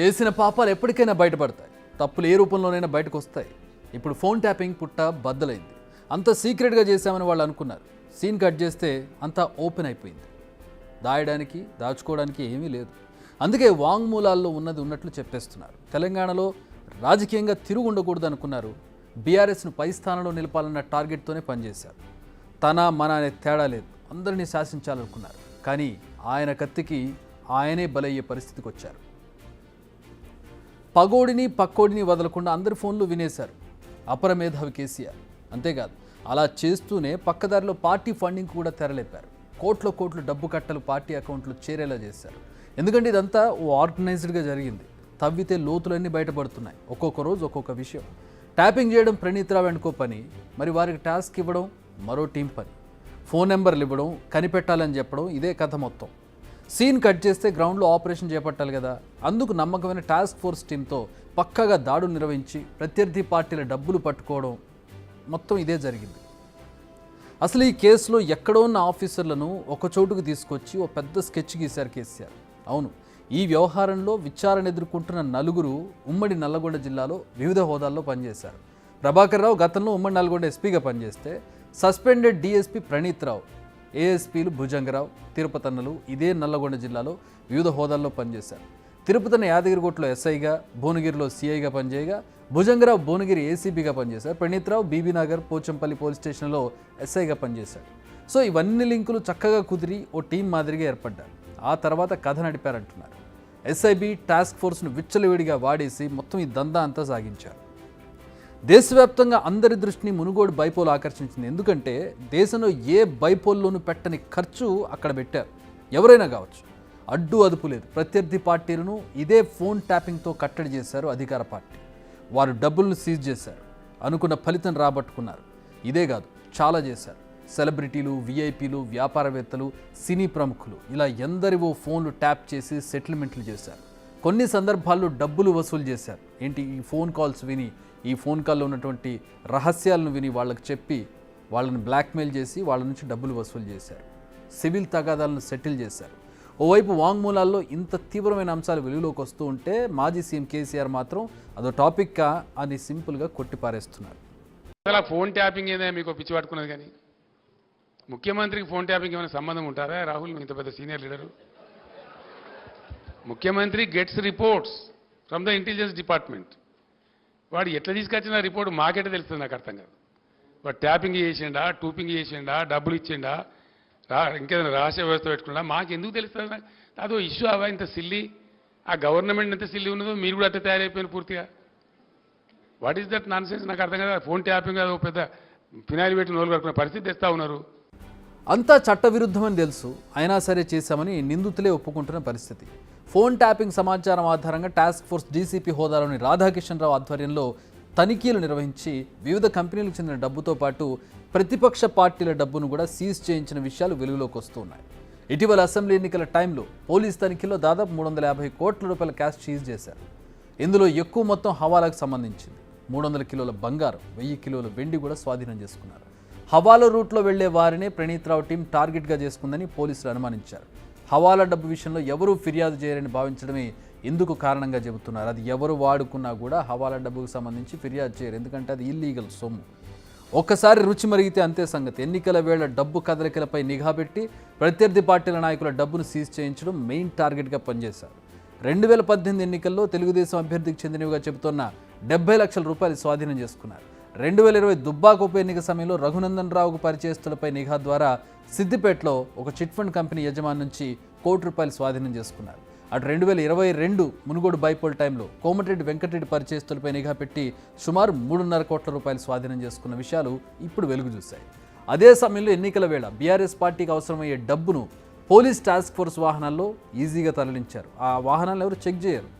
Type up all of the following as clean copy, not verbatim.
చేసిన పాపాలు ఎప్పటికైనా బయటపడతాయి. తప్పులు ఏ రూపంలోనైనా బయటకు వస్తాయి. ఇప్పుడు ఫోన్ ట్యాపింగ్ పుట్ట బద్దలైంది. అంత సీక్రెట్గా చేశామని వాళ్ళు అనుకున్నారు. సీన్ కట్ చేస్తే అంతా ఓపెన్ అయిపోయింది. దాయడానికి దాచుకోవడానికి ఏమీ లేదు. అందుకే వాంగ్మూలాల్లో ఉన్నది ఉన్నట్లు చెప్పేస్తున్నారు. తెలంగాణలో రాజకీయంగా తిరుగు ఉండకూడదు అనుకున్నారు. బీఆర్ఎస్ను పై స్థానంలో నిలపాలన్న టార్గెట్తోనే పనిచేశారు. తన మన అనే తేడా లేదు, అందరినీ శాసించాలనుకున్నారు. కానీ ఆయన కత్తికి ఆయనే బలయ్యే పరిస్థితికి వచ్చారు. పగోడిని పక్కోడిని వదలకుండా అందరి ఫోన్లు వినేశారు అపరమేధావి కేసీఆర్. అంతేకాదు, అలా చేస్తూనే పక్కదారిలో పార్టీ ఫండింగ్ కూడా తెరలేపారు. కోట్ల డబ్బు కట్టలు పార్టీ అకౌంట్లు చేరేలా చేశారు. ఎందుకంటే ఇదంతా ఆర్గనైజ్డ్గా జరిగింది. తవ్వితే లోతులన్నీ బయటపడుతున్నాయి. ఒక్కొక్క రోజు ఒక్కొక్క విషయం. ట్యాపింగ్ చేయడం ప్రణీత్ రావు అనుకో పని, మరి వారికి టాస్క్ ఇవ్వడం మరో టీం పని. ఫోన్ నెంబర్లు ఇవ్వడం, కనిపెట్టాలని చెప్పడం, ఇదే కథ మొత్తం. సీన్ కట్ చేస్తే గ్రౌండ్లో ఆపరేషన్ చేపట్టాలి కదా. అందుకు నమ్మకమైన టాస్క్ ఫోర్స్ టీంతో పక్కాగా దాడులు నిర్వహించి ప్రత్యర్థి పార్టీల డబ్బులు పట్టుకోవడం, మొత్తం ఇదే జరిగింది. అసలు ఈ కేసులో ఎక్కడో ఉన్న ఆఫీసర్లను ఒక చోటుకు తీసుకొచ్చి ఓ పెద్ద స్కెచ్ గీశారు కేసీఆర్. అవును, ఈ వ్యవహారంలో విచారణ ఎదుర్కొంటున్న నలుగురు ఉమ్మడి నల్లగొండ జిల్లాలో వివిధ హోదాల్లో పనిచేశారు. ప్రభాకర్ రావు గతంలో ఉమ్మడి నల్గొండ ఎస్పీగా పనిచేస్తే, సస్పెండెడ్ డీఎస్పీ ప్రణీత్ రావు, ఏఎస్పీలు భుజంగరావు, తిరుపతన్నలు ఇదే నల్లగొండ జిల్లాలో వివిధ హోదాల్లో పనిచేశారు. తిరుపతన్న యాదగిరిగుట్టలో ఎస్ఐగా, భువనగిరిలో సిఐగా పనిచేయగా, భుజంగరావు భువనగిరి ఏసీబీగా పనిచేశారు. ప్రణీత్ రావు బీబీనగర్, పోచంపల్లి పోలీస్ స్టేషన్లో ఎస్ఐగా పనిచేశాడు. సో ఇవన్నీ లింకులు చక్కగా కుదిరి ఓ టీం మాదిరిగా ఏర్పడ్డారు. ఆ తర్వాత కథ నడిపారంటున్నారు. ఎస్ఐబి టాస్క్ ఫోర్స్ను విచ్చలవిడిగా వాడేసి మొత్తం ఈ దందా అంతా సాగించారు. దేశవ్యాప్తంగా అందరి దృష్టిని మునుగోడు బైపోల్ ఆకర్షించింది. ఎందుకంటే దేశంలో ఏ బైపోల్లోనూ పెట్టని ఖర్చు అక్కడ పెట్టారు. ఎవరైనా కావచ్చు, అడ్డు అదుపు లేదు. ప్రత్యర్థి పార్టీలను ఇదే ఫోన్ ట్యాపింగ్తో కట్టడి చేశారు అధికార పార్టీ. వారు డబ్బులను సీజ్ చేశారు, అనుకున్న ఫలితం రాబట్టుకున్నారు. ఇదే కాదు, చాలా చేశారు. సెలబ్రిటీలు, విఐపీలు, వ్యాపారవేత్తలు, సినీ ప్రముఖులు ఇలా ఎందరివో ఫోన్లు ట్యాప్ చేసి సెటిల్మెంట్లు చేశారు. కొన్ని సందర్భాల్లో డబ్బులు వసూలు చేశారు. ఏంటి, ఈ ఫోన్ కాల్స్ విని, ఈ ఫోన్ కాల్లో ఉన్నటువంటి రహస్యాలను విని వాళ్ళకి చెప్పి వాళ్ళని బ్లాక్మెయిల్ చేసి వాళ్ళ నుంచి డబ్బులు వసూలు చేశారు. సివిల్ తగాదాలను సెటిల్ చేశారు. ఓవైపు వాంగ్మూలాల్లో ఇంత తీవ్రమైన అంశాలు వెలుగులోకి వస్తూ ఉంటే మాజీ సీఎం కేసీఆర్ మాత్రం అదో టాపిక్గా అని సింపుల్గా కొట్టిపారేస్తున్నారు. అసలు ఫోన్ ట్యాపింగ్ ఏదైనా మీకు పిచ్చి పట్టుకున్నది కానీ ముఖ్యమంత్రికి ఫోన్ ట్యాపింగ్ ఏమైనా సంబంధం ఉంటారా? రాహుల్, ఇంత పెద్ద సీనియర్ లీడరు. ముఖ్యమంత్రి gets reports from the intelligence department. వాడు ఎట్లా తీసుకొచ్చిన రిపోర్ట్ మాకెట్లా తెలుస్తుంది? నాకు అర్థం కాదు. వాడు ట్యాపింగ్ చేసిండా, టూపింగ్ చేసిండా, డబ్బులు ఇచ్చిండా, ఇంకేదైనా రహస్య వ్యవస్థ పెట్టుకున్నా మాకు ఎందుకు తెలుస్తుంది? అదో ఇష్యూ అవా ఇంత సిల్లి? ఆ గవర్నమెంట్ ఎంత సిల్లి ఉన్నదో మీరు కూడా అట్లా తయారైపోయిన పూర్తిగా. What is that non sense? నాకు అర్థం కదా. ఫోన్ ట్యాపింగ్ అది పెద్ద ఫినాయిల్ పెట్టి నోలు కట్టుకునే పరిస్థితి తెస్తా ఉన్నారు. అంతా చట్టవిరుద్ధమని తెలుసు, అయినా సరే చేశామని నిందితులే ఒప్పుకుంటున్న పరిస్థితి. ఫోన్ ట్యాపింగ్ సమాచారం ఆధారంగా టాస్క్ ఫోర్స్ డీసీపీ హోదాలోని రాధాకిషన్ రావు ఆధ్వర్యంలో తనిఖీలు నిర్వహించి వివిధ కంపెనీలకు చెందిన డబ్బుతో పాటు ప్రతిపక్ష పార్టీల డబ్బును కూడా సీజ్ చేయించిన విషయాలు వెలుగులోకి వస్తున్నాయి. ఇటీవల అసెంబ్లీ ఎన్నికల టైంలో పోలీస్ తనిఖీల్లో దాదాపు 350 కోట్ల రూపాయల క్యాష్ సీజ్ చేశారు. ఇందులో ఎక్కువ మొత్తం హవాలాకు సంబంధించింది. 300 కిలోల బంగారం, 1000 కిలోల వెండి కూడా స్వాధీనం చేసుకున్నారు. హవాలా రూట్లో వెళ్లే వారినే ప్రణీత్ రావు టీం టార్గెట్గా చేసుకుందని పోలీసులు అనుమానించారు. హవాలా డబ్బు విషయంలో ఎవరూ ఫిర్యాదు చేయరని భావించడమే ఇందుకు కారణంగా చెబుతున్నారు. అది ఎవరు వాడుకున్నా కూడా హవాలా డబ్బుకు సంబంధించి ఫిర్యాదు చేయరు, ఎందుకంటే అది ఇల్లీగల్ సొమ్ము. ఒక్కసారి రుచి మరిగితే అంతే సంగతి. ఎన్నికల వేళ డబ్బు కదలికలపై నిఘా పెట్టి ప్రత్యర్థి పార్టీల నాయకుల డబ్బును సీజ్ చేయించడం మెయిన్ టార్గెట్గా పనిచేశారు. 2018 ఎన్నికల్లో తెలుగుదేశం అభ్యర్థికి చెందినవిగా చెబుతున్న 70 లక్షల రూపాయలు స్వాధీనం చేసుకున్నారు. 2020 దుబ్బాక ఉప ఎన్నిక సమయంలో రఘునందన్ రావుకు పరిచయస్తులపై నిఘా ద్వారా సిద్దిపేటలో ఒక చిట్ ఫండ్ కంపెనీ యజమాని నుంచి ₹1 కోటి స్వాధీనం చేసుకున్నారు. అటు 2022 మునుగోడు బైపోల్ టైంలో కోమటిరెడ్డి వెంకటరెడ్డి పరిచయస్తులపై నిఘా పెట్టి సుమారు ₹3.5 కోట్ల స్వాధీనం చేసుకున్న విషయాలు ఇప్పుడు వెలుగు చూశాయి. అదే సమయంలో ఎన్నికల వేళ బీఆర్ఎస్ పార్టీకి అవసరమయ్యే డబ్బును పోలీస్ టాస్క్ ఫోర్స్ వాహనాల్లో ఈజీగా తరలించారు. ఆ వాహనాలు ఎవరు చెక్ చేయరు.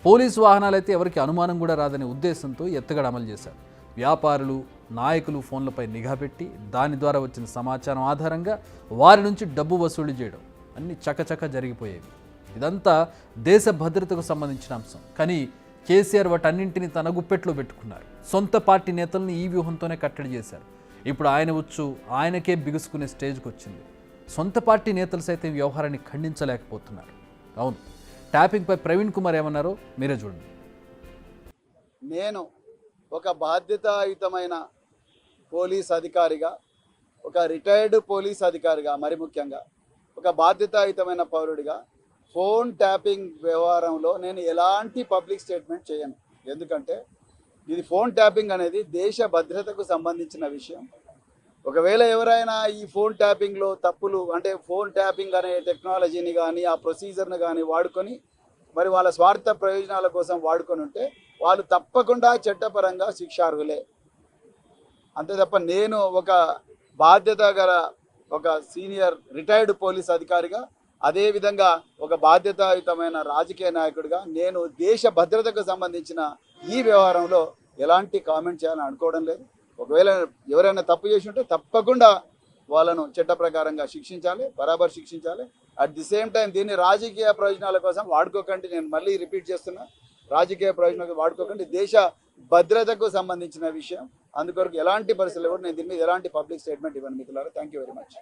పోలీసు వాహనాలైతే ఎవరికి అనుమానం కూడా రాదనే ఉద్దేశంతో ఎత్తుగడ అమలు చేశారు. వ్యాపారులు, నాయకులు ఫోన్లపై నిఘా పెట్టి దాని ద్వారా వచ్చిన సమాచారం ఆధారంగా వారి నుంచి డబ్బు వసూలు చేయడం అన్నీ చకచక జరిగిపోయేవి. ఇదంతా దేశ భద్రతకు సంబంధించిన అంశం. కానీ కేసీఆర్ వాటన్నింటినీ తన గుప్పెట్లో పెట్టుకున్నారు. సొంత పార్టీ నేతలను ఈ వ్యూహంతోనే కట్టడి చేశారు. ఇప్పుడు ఆయన వచ్చు ఆయనకే బిగుసుకునే స్టేజ్కి వచ్చింది. సొంత పార్టీ నేతలు సైతం వ్యవహారాన్ని ఖండించలేకపోతున్నారు. అవును, ట్యాపింగ్పై ప్రవీణ్ కుమార్ ఏమన్నారో మీరే చూడండి. నేను ఒక బాధ్యతాయుతమైన పోలీస్ అధికారిగా, ఒక రిటైర్డ్ పోలీస్ అధికారిగా, మరి ముఖ్యంగా ఒక బాధ్యతాయుతమైన పౌరుడిగా ఫోన్ ట్యాపింగ్ వ్యవహారంలో నేను ఎలాంటి పబ్లిక్ స్టేట్మెంట్ చేయను. ఎందుకంటే ఇది ఫోన్ ట్యాపింగ్ అనేది దేశ భద్రతకు సంబంధించిన విషయం. ఒకవేళ ఎవరైనా ఈ ఫోన్ ట్యాపింగ్లో తప్పులు, అంటే ఫోన్ ట్యాపింగ్ అనే టెక్నాలజీని కానీ ఆ ప్రొసీజర్ని కానీ వాడుకొని మరి వాళ్ళ స్వార్థ ప్రయోజనాల కోసం వాడుకొని ఉంటే వాళ్ళు తప్పకుండా చట్టపరంగా శిక్షార్హులే. అంతే తప్ప నేను ఒక బాధ్యత గల ఒక సీనియర్ రిటైర్డ్ పోలీస్ అధికారిగా, అదేవిధంగా ఒక బాధ్యతాయుతమైన రాజకీయ నాయకుడిగా నేను దేశ భద్రతకు సంబంధించిన ఈ వ్యవహారంలో ఎలాంటి కామెంట్ చేయాలని అనుకోవడం లేదు. ఒకవేళ ఎవరైనా తప్పు చేసి ఉంటే తప్పకుండా వాళ్ళను చట్ట ప్రకారంగా శిక్షించాలి, బరాబర్ శిక్షించాలి. అట్ ది సేమ్ టైం దీన్ని రాజకీయ ప్రయోజనాల కోసం వాడుకోకండి. నేను మళ్ళీ రిపీట్ చేస్తున్నా, రాజకీయ ప్రయోజనాలకు వాడుకోకండి. దేశ భద్రతకు సంబంధించిన విషయం. అందుకొరకు ఎలాంటి పరిస్థితులు కూడా నేను దీని మీద ఎలాంటి పబ్లిక్ స్టేట్మెంట్ ఇవ్వను మిత్రులారా. Thank you very much.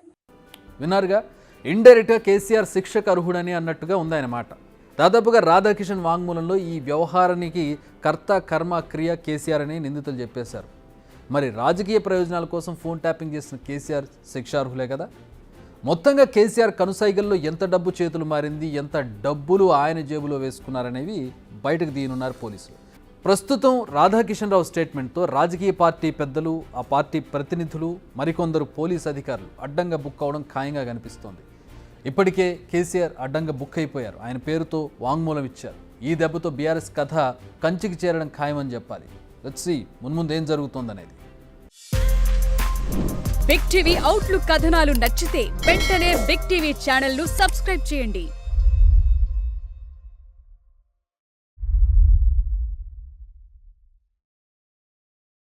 విన్నారుగా, ఇండైరెక్ట్గా కేసీఆర్ శిక్షకు అర్హుడని అన్నట్టుగా ఉందన్నమాట. దాదాపుగా రాధాకిషన్ వాంగ్మూలంలో ఈ వ్యవహారానికి కర్త కర్మ క్రియ కేసీఆర్ అని నిందితులు చెప్పేశారు. మరి రాజకీయ ప్రయోజనాల కోసం ఫోన్ ట్యాపింగ్ చేసిన కేసీఆర్ శిక్షార్హులే కదా. మొత్తంగా కేసీఆర్ కనుసైగల్లో ఎంత డబ్బు చేతులు మారింది, ఎంత డబ్బులు ఆయన జేబులో వేసుకున్నారనేవి బయటకు తీయనున్నారు పోలీసులు. ప్రస్తుతం రాధాకిషన్ రావు స్టేట్మెంట్తో రాజకీయ పార్టీ పెద్దలు, ఆ పార్టీ ప్రతినిధులు, మరికొందరు పోలీస్ అధికారులు అడ్డంగా బుక్ అవడం ఖాయంగా కనిపిస్తోంది. ఇప్పటికే కేసీఆర్ అడ్డంగా బుక్ అయిపోయారు. ఆయన పేరుతో వాంగ్మూలం ఇచ్చారు. ఈ దెబ్బతో బీఆర్ఎస్ కథ కంచికి చేరడం ఖాయమని చెప్పాలి. లెట్స్ సీ మున్ముందు ఏం జరుగుతోందనేది. బిగ్ టీవీ అవుట్లుక్ కథనాలు నచ్చితే వెంటనే బిగ్ టీవీ ఛానల్ ను సబ్స్క్రైబ్ చేయండి.